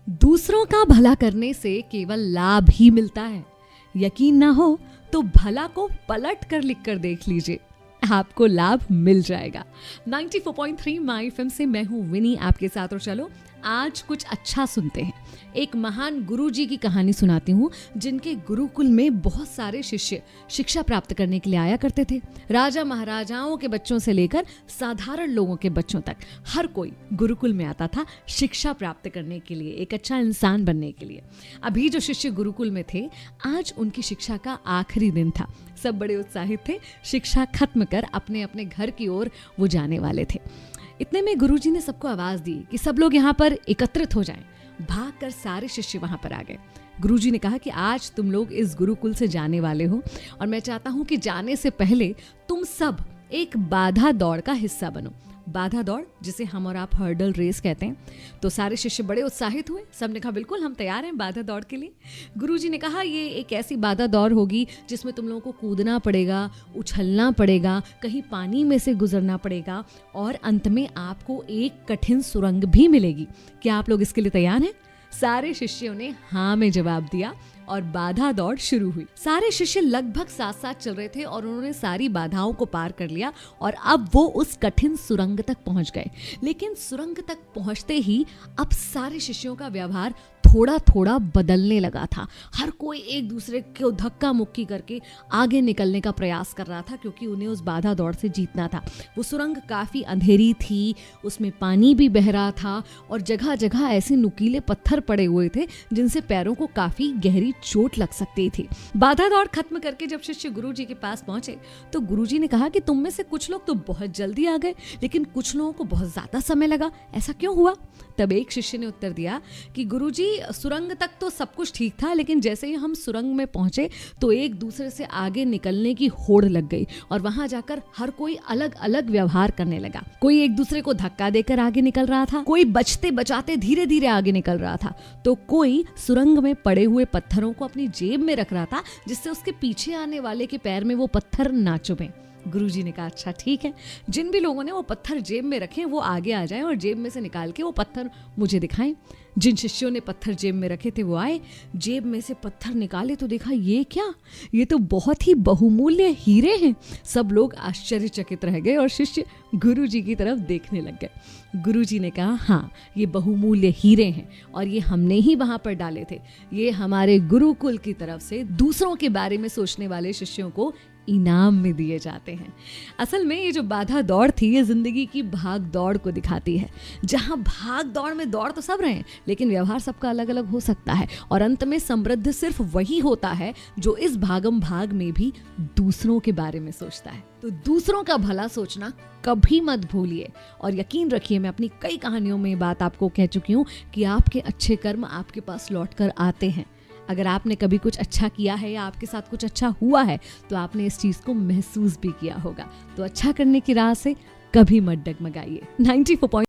दूसरों का भला करने से केवल लाभ ही मिलता है। यकीन ना हो तो भला को पलट कर लिख कर देख लीजिए, आपको लाभ मिल जाएगा। 94.3 माई एफएम से मैं हूं विनी आपके साथ, और चलो आज कुछ अच्छा सुनते हैं। एक महान गुरुजी की कहानी सुनाती हूँ, जिनके गुरुकुल में बहुत सारे शिष्य शिक्षा प्राप्त करने के लिए आया करते थे। राजा महाराजाओं के बच्चों से लेकर साधारण लोगों के बच्चों तक हर कोई गुरुकुल में आता था शिक्षा प्राप्त करने के लिए, एक अच्छा इंसान बनने के लिए। अभी जो शिष्य गुरुकुल में थे, आज उनकी शिक्षा का आखिरी दिन था। सब बड़े उत्साहित थे, शिक्षा खत्म कर अपने अपने घर की ओर वो जाने वाले थे। इतने में गुरुजी ने सबको आवाज दी कि सब लोग यहाँ पर एकत्रित हो जाएं। भागकर सारे शिष्य वहां पर आ गए। गुरुजी ने कहा कि आज तुम लोग इस गुरुकुल से जाने वाले हो, और मैं चाहता हूं कि जाने से पहले तुम सब एक बाधा दौड़ का हिस्सा बनो। बाधा दौड़, जिसे हम और आप हर्डल रेस कहते हैं। तो सारे शिष्य बड़े उत्साहित हुए, सबने कहा बिल्कुल हम तैयार हैं बाधा दौड़ के लिए। गुरुजी ने कहा ये एक ऐसी बाधा दौड़ होगी जिसमें तुम लोगों को कूदना पड़ेगा, उछलना पड़ेगा, कहीं पानी में से गुजरना पड़ेगा, और अंत में आपको एक कठिन सुरंग भी मिलेगी। क्या आप लोग इसके लिए तैयार हैं? सारे शिष्यों ने हाँ में जवाब दिया और बाधा दौड़ शुरू हुई। सारे शिष्य लगभग साथ साथ चल रहे थे और उन्होंने सारी बाधाओं को पार कर लिया, और अब वो उस कठिन सुरंग तक पहुंच गए। लेकिन सुरंग तक पहुंचते ही अब सारे शिष्यों का व्यवहार थोड़ा थोड़ा बदलने लगा था। हर कोई एक दूसरे को धक्का मुक्की करके आगे निकलने का प्रयास कर रहा था, क्योंकि उन्हें उस बाधा दौड़ से जीतना था। वो सुरंग काफी अंधेरी थी, उसमें पानी भी बह रहा था, और जगह जगह ऐसे नुकीले पत्थर पड़े हुए थे जिनसे पैरों को काफी गहरी चोट लग सकती थी। बाधा दौड़ खत्म करके जब शिष्य गुरुजी के पास पहुंचे तो गुरुजी ने कहा कि तुम में से कुछ लोग तो बहुत जल्दी आ गए, लेकिन कुछ लोगों को बहुत ज्यादा समय लगा, ऐसा क्यों हुआ? तब एक शिष्य ने उत्तर दिया कि गुरुजी, सुरंग तक तो सब कुछ ठीक था, लेकिन जैसे ही हम सुरंग में पहुंचे तो एक दूसरे से आगे निकलने की होड़ लग गई, और वहां जाकर हर कोई अलग अलग व्यवहार करने लगा। कोई एक दूसरे को धक्का देकर आगे निकल रहा था, कोई बचते बचाते धीरे धीरे आगे निकल रहा था, तो कोई सुरंग में पड़े हुए पत्थरों को अपनी जेब में रख रहा था, जिससे उसके पीछे आने वाले के पैर में वो पत्थर ना चुभे। गुरुजी ने कहा अच्छा ठीक है, जिन भी लोगों ने वो पत्थर जेब में रखे वो आगे आ जाएं और जेब में से निकाल के वो पत्थर मुझे दिखाएं। जिन शिष्यों ने पत्थर जेब में रखे थे वो आए, जेब में से पत्थर निकाले तो देखा ये क्या, ये तो बहुत ही बहुमूल्य हीरे हैं। सब लोग आश्चर्यचकित रह गए और शिष्य गुरुजी की तरफ देखने लग गए। गुरुजी ने कहा हाँ, ये बहुमूल्य हीरे हैं, और ये हमने ही वहां पर डाले थे। ये हमारे गुरुकुल की तरफ से दूसरों के बारे में सोचने वाले शिष्यों को इनाम में दिए जाते हैं। असल में ये जो बाधा दौड़ थी, ये जिंदगी की भाग दौड़ को दिखाती है, जहां भाग दौड़ में दौड़ तो सब रहे हैं, लेकिन व्यवहार सबका अलग अलग हो सकता है, और अंत में समृद्ध सिर्फ वही होता है जो इस भागम भाग में भी दूसरों के बारे में सोचता है। तो दूसरों का भला सोचना कभी मत भूलिए, और यकीन रखिए मैं अपनी कई कहानियों में ये बात आपको कह चुकी हूँ कि आपके अच्छे कर्म आपके पास लौट कर आते हैं। अगर आपने कभी कुछ अच्छा किया है या आपके साथ कुछ अच्छा हुआ है तो आपने इस चीज को महसूस भी किया होगा। तो अच्छा करने की राह से कभी मत डगमगाइए। 94